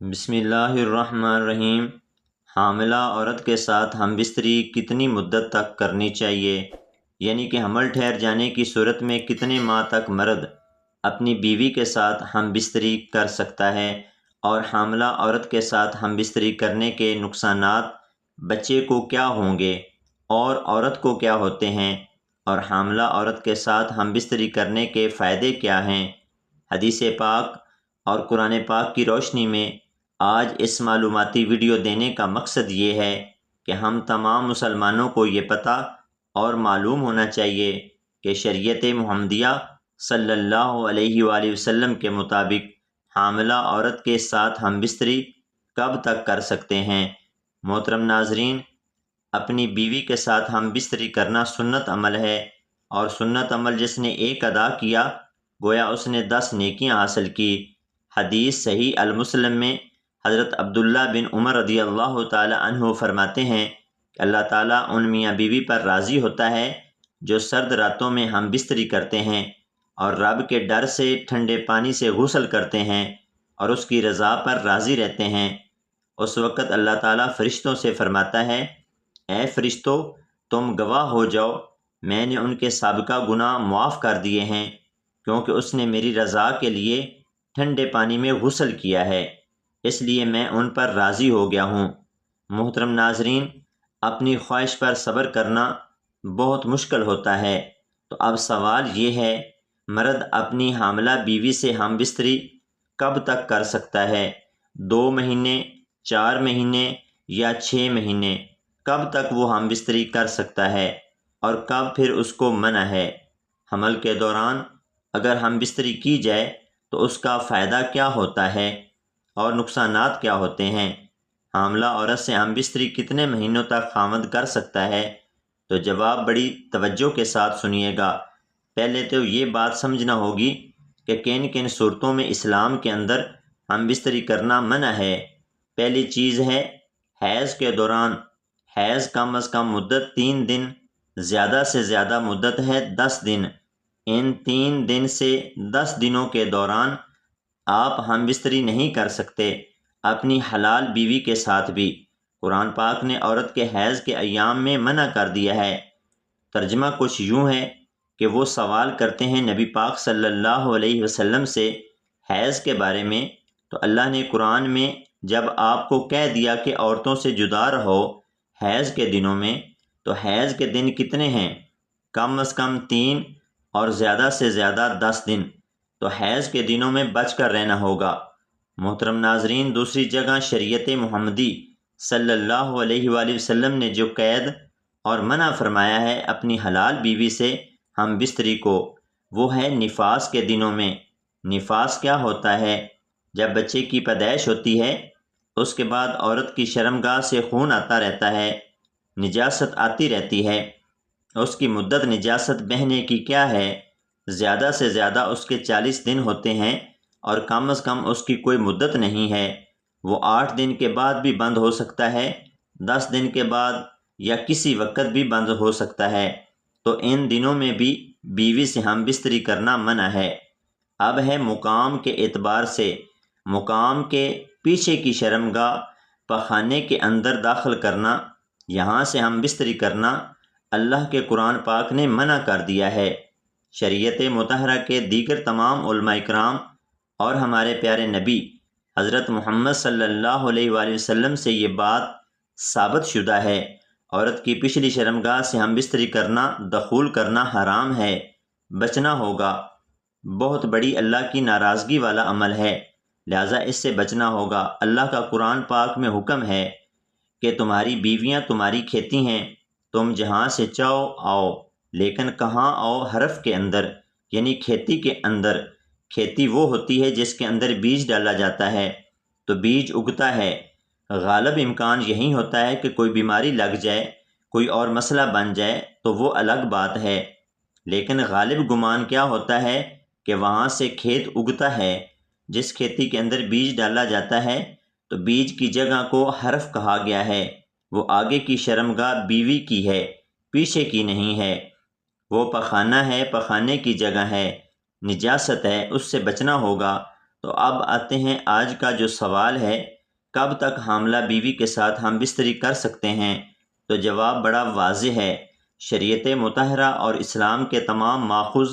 بسم اللہ الرحمن الرحیم۔ حاملہ عورت کے ساتھ ہم بستری کتنی مدت تک کرنی چاہیے؟ یعنی کہ حمل ٹھہر جانے کی صورت میں کتنے ماہ تک مرد اپنی بیوی کے ساتھ ہم بستری کر سکتا ہے، اور حاملہ عورت کے ساتھ ہم بستری کرنے کے نقصانات بچے کو کیا ہوں گے اور عورت کو کیا ہوتے ہیں، اور حاملہ عورت کے ساتھ ہم بستری کرنے کے فائدے کیا ہیں؟ حدیث پاک اور قرآن پاک کی روشنی میں آج اس معلوماتی ویڈیو دینے کا مقصد یہ ہے کہ ہم تمام مسلمانوں کو یہ پتہ اور معلوم ہونا چاہیے کہ شریعت محمدیہ صلی اللہ علیہ وآلہ وسلم کے مطابق حاملہ عورت کے ساتھ ہم بستری کب تک کر سکتے ہیں۔ محترم ناظرین، اپنی بیوی کے ساتھ ہم بستری کرنا سنت عمل ہے، اور سنت عمل جس نے ایک ادا کیا گویا اس نے 10 نیکیاں حاصل کی۔ حدیث صحیح المسلم میں حضرت عبداللہ بن عمر رضی اللہ تعالی عنہ فرماتے ہیں کہ اللہ تعالیٰ ان میاں بیوی پر راضی ہوتا ہے جو سرد راتوں میں ہم بستری کرتے ہیں اور رب کے ڈر سے ٹھنڈے پانی سے غسل کرتے ہیں اور اس کی رضا پر راضی رہتے ہیں۔ اس وقت اللہ تعالیٰ فرشتوں سے فرماتا ہے، اے فرشتوں، تم گواہ ہو جاؤ، میں نے ان کے سابقہ گناہ معاف کر دیے ہیں، کیونکہ اس نے میری رضا کے لیے ٹھنڈے پانی میں غسل کیا ہے، اس لیے میں ان پر راضی ہو گیا ہوں۔ محترم ناظرین، اپنی خواہش پر صبر کرنا بہت مشکل ہوتا ہے، تو اب سوال یہ ہے، مرد اپنی حاملہ بیوی سے ہم بستری کب تک کر سکتا ہے؟ 2 مہینے، 4 مہینے یا 6 مہینے؟ کب تک وہ ہم بستری کر سکتا ہے اور کب پھر اس کو منع ہے؟ حمل کے دوران اگر ہم بستری کی جائے تو اس کا فائدہ کیا ہوتا ہے اور نقصانات کیا ہوتے ہیں؟ حاملہ عورت سے ہم بستری کتنے مہینوں تک خاوند کر سکتا ہے؟ تو جواب بڑی توجہ کے ساتھ سنیے گا۔ پہلے تو یہ بات سمجھنا ہوگی کہ کن کن صورتوں میں اسلام کے اندر ہم بستری کرنا منع ہے۔ پہلی چیز ہے حیض کے دوران۔ حیض کم از کم مدت 3 دن، زیادہ سے زیادہ مدت ہے 10 دن۔ ان 3 دن سے 10 دنوں کے دوران آپ ہم بستری نہیں کر سکتے اپنی حلال بیوی کے ساتھ بھی۔ قرآن پاک نے عورت کے حیض کے ایام میں منع کر دیا ہے۔ ترجمہ کچھ یوں ہے کہ وہ سوال کرتے ہیں نبی پاک صلی اللہ علیہ وسلم سے حیض کے بارے میں، تو اللہ نے قرآن میں جب آپ کو کہہ دیا کہ عورتوں سے جدا رہو حیض کے دنوں میں، تو حیض کے دن کتنے ہیں؟ کم از کم 3 اور زیادہ سے زیادہ 10 دن، تو حیض کے دنوں میں بچ کر رہنا ہوگا۔ محترم ناظرین، دوسری جگہ شریعت محمدی صلی اللہ علیہ وآلہ وسلم نے جو قید اور منع فرمایا ہے اپنی حلال بیوی سے ہم بستری کو، وہ ہے نفاس کے دنوں میں۔ نفاس کیا ہوتا ہے؟ جب بچے کی پیدائش ہوتی ہے اس کے بعد عورت کی شرمگاہ سے خون آتا رہتا ہے، نجاست آتی رہتی ہے۔ اس کی مدت نجاست بہنے کی کیا ہے؟ زیادہ سے زیادہ اس کے 40 دن ہوتے ہیں، اور کم از کم اس کی کوئی مدت نہیں ہے۔ وہ 8 دن کے بعد بھی بند ہو سکتا ہے، 10 دن کے بعد یا کسی وقت بھی بند ہو سکتا ہے، تو ان دنوں میں بھی بیوی سے ہم بستری کرنا منع ہے۔ اب ہے مقام کے اعتبار سے۔ مقام کے پیچھے کی شرمگاہ پخانے کے اندر داخل کرنا، یہاں سے ہم بستری کرنا اللہ کے قرآن پاک نے منع کر دیا ہے۔ شریعت مطہرہ کے دیگر تمام علماء کرام اور ہمارے پیارے نبی حضرت محمد صلی اللہ علیہ وآلہ وسلم سے یہ بات ثابت شدہ ہے۔ عورت کی پچھلی شرمگاہ سے ہم بستری کرنا، دخول کرنا حرام ہے، بچنا ہوگا۔ بہت بڑی اللہ کی ناراضگی والا عمل ہے، لہٰذا اس سے بچنا ہوگا۔ اللہ کا قرآن پاک میں حکم ہے کہ تمہاری بیویاں تمہاری کھیتی ہیں، تم جہاں سے چاہو آؤ، لیکن کہاں آؤ؟ حرف کے اندر، یعنی کھیتی کے اندر۔ کھیتی وہ ہوتی ہے جس کے اندر بیج ڈالا جاتا ہے تو بیج اگتا ہے۔ غالب امکان یہی ہوتا ہے کہ کوئی بیماری لگ جائے، کوئی اور مسئلہ بن جائے تو وہ الگ بات ہے، لیکن غالب گمان کیا ہوتا ہے کہ وہاں سے کھیت اگتا ہے۔ جس کھیتی کے اندر بیج ڈالا جاتا ہے تو بیج کی جگہ کو حرف کہا گیا ہے۔ وہ آگے کی شرمگاہ بیوی کی ہے، پیچھے کی نہیں ہے۔ وہ پخانہ ہے، پخانے کی جگہ ہے، نجاست ہے، اس سے بچنا ہوگا۔ تو اب آتے ہیں آج کا جو سوال ہے، کب تک حاملہ بیوی کے ساتھ ہم بستری کر سکتے ہیں؟ تو جواب بڑا واضح ہے۔ شریعت مطہرہ اور اسلام کے تمام ماخوذ،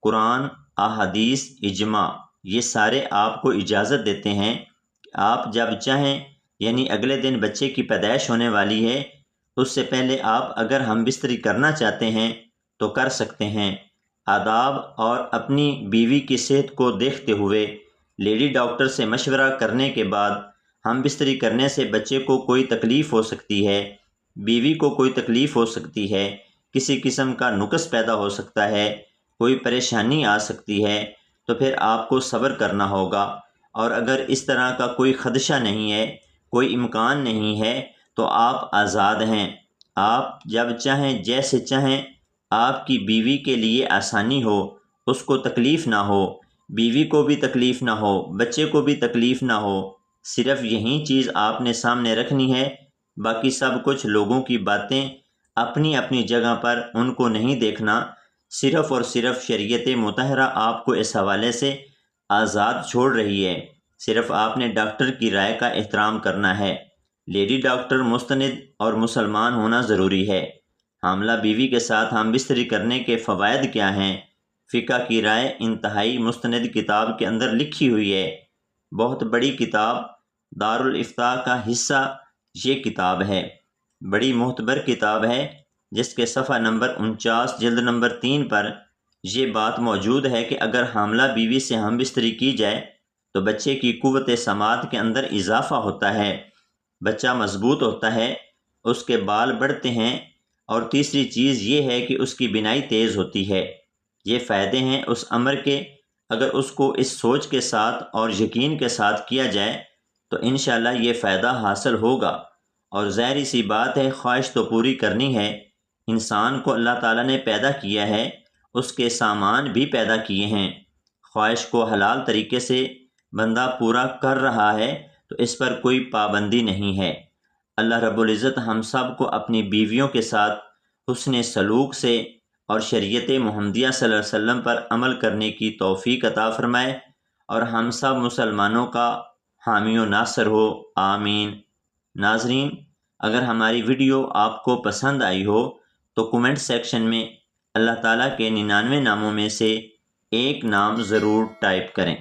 قرآن، احادیث، اجماع، یہ سارے آپ کو اجازت دیتے ہیں کہ آپ جب چاہیں، یعنی اگلے دن بچے کی پیدائش ہونے والی ہے، اس سے پہلے آپ اگر ہم بستری کرنا چاہتے ہیں تو کر سکتے ہیں۔ آداب اور اپنی بیوی کی صحت کو دیکھتے ہوئے لیڈی ڈاکٹر سے مشورہ کرنے کے بعد ہم بستری کرنے سے بچے کو کوئی تکلیف ہو سکتی ہے، بیوی کو کوئی تکلیف ہو سکتی ہے، کسی قسم کا نقص پیدا ہو سکتا ہے، کوئی پریشانی آ سکتی ہے، تو پھر آپ کو صبر کرنا ہوگا۔ اور اگر اس طرح کا کوئی خدشہ نہیں ہے، کوئی امکان نہیں ہے، تو آپ آزاد ہیں۔ آپ جب چاہیں، جیسے چاہیں، آپ کی بیوی کے لیے آسانی ہو، اس کو تکلیف نہ ہو، بیوی کو بھی تکلیف نہ ہو، بچے کو بھی تکلیف نہ ہو، صرف یہی چیز آپ نے سامنے رکھنی ہے۔ باقی سب کچھ لوگوں کی باتیں اپنی اپنی جگہ پر، ان کو نہیں دیکھنا۔ صرف اور صرف شریعت مطہرہ آپ کو اس حوالے سے آزاد چھوڑ رہی ہے، صرف آپ نے ڈاکٹر کی رائے کا احترام کرنا ہے۔ لیڈی ڈاکٹر مستند اور مسلمان ہونا ضروری ہے۔ حاملہ بیوی کے ساتھ ہم بستری کرنے کے فوائد کیا ہیں؟ فقہ کی رائے انتہائی مستند کتاب کے اندر لکھی ہوئی ہے، بہت بڑی کتاب، دارالافتاء کا حصہ یہ کتاب ہے، بڑی معتبر کتاب ہے، جس کے صفحہ نمبر 49 جلد نمبر 3 پر یہ بات موجود ہے کہ اگر حاملہ بیوی سے ہم بستری کی جائے تو بچے کی قوت سماعت کے اندر اضافہ ہوتا ہے، بچہ مضبوط ہوتا ہے، اس کے بال بڑھتے ہیں، اور تیسری چیز یہ ہے کہ اس کی بینائی تیز ہوتی ہے۔ یہ فائدے ہیں اس امر کے، اگر اس کو اس سوچ کے ساتھ اور یقین کے ساتھ کیا جائے تو انشاءاللہ یہ فائدہ حاصل ہوگا۔ اور ظاہری سی بات ہے، خواہش تو پوری کرنی ہے، انسان کو اللہ تعالیٰ نے پیدا کیا ہے، اس کے سامان بھی پیدا کیے ہیں، خواہش کو حلال طریقے سے بندہ پورا کر رہا ہے تو اس پر کوئی پابندی نہیں ہے۔ اللہ رب العزت ہم سب کو اپنی بیویوں کے ساتھ حسن سلوک سے اور شریعت محمدیہ صلی اللہ علیہ وسلم پر عمل کرنے کی توفیق عطا فرمائے، اور ہم سب مسلمانوں کا حامی و ناصر ہو، آمین۔ ناظرین، اگر ہماری ویڈیو آپ کو پسند آئی ہو تو کومنٹ سیکشن میں اللہ تعالیٰ کے 99 ناموں میں سے ایک نام ضرور ٹائپ کریں۔